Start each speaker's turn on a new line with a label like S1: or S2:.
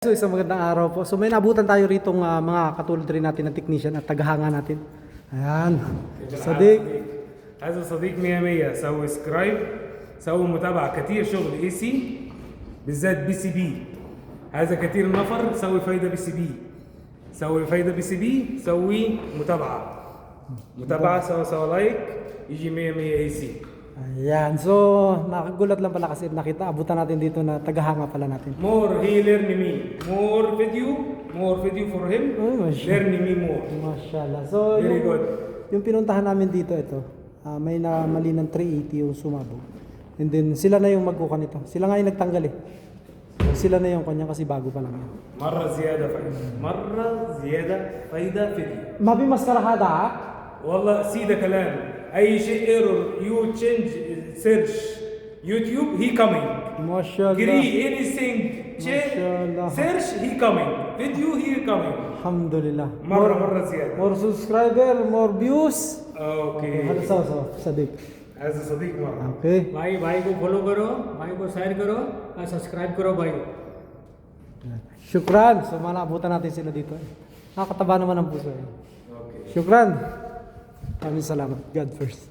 S1: So isang magandang araw po. So may nabutan tayo ritong mga katulad rin natin ng technician at tagahanga natin. Ayan. صديق
S2: هذا صديق 100 100 سوي سكرايب سوي متابعة كثير شغل اي سي بالذات بي سي بي هذا كثير نفر سوي فايدة بي سي بي سوي فايدة بي سي بي سوي متابعة سوي لايك يجي 100 100 اي سي.
S1: Ayan. So nakagulat lang pala kasi nakita abutan natin dito na tagahanga pala natin.
S2: More he learn me more video for him. Learn me more.
S1: Mashallah. So
S2: Very good.
S1: Yung pinuntahan namin dito ito, may na mali ng 380 yung sumabog. And then sila na yung magkukan nito. Sila nga yung nagtanggal eh. Sila na yung kanya kasi bago pa lang yan.
S2: مرة زيادة فايدة فيديو.
S1: ما في مسكرة هذا؟
S2: والله سيدة كلام اي شيء ايرور يو تشينج سيرش يوتيوب هي كامينج
S1: ما شاء الله.
S2: كري anything
S1: الله.
S2: سيرش هي كامينج فيديو هي كامينج.
S1: الحمد لله.
S2: مرة زيادة.
S1: more subscriber, more views.
S2: اوكي
S1: هذا سوا صديق.
S2: هذا صديق مرة.
S1: Okay.
S3: भाई को फॉलो करो, भाई को शेयर करो और सब्सक्राइब करो भाई.
S1: Shukran. So malabutan natin sila dito. Nakakataba naman ang puso.
S2: اوكي
S1: Shukran. Maraming salamat. God first.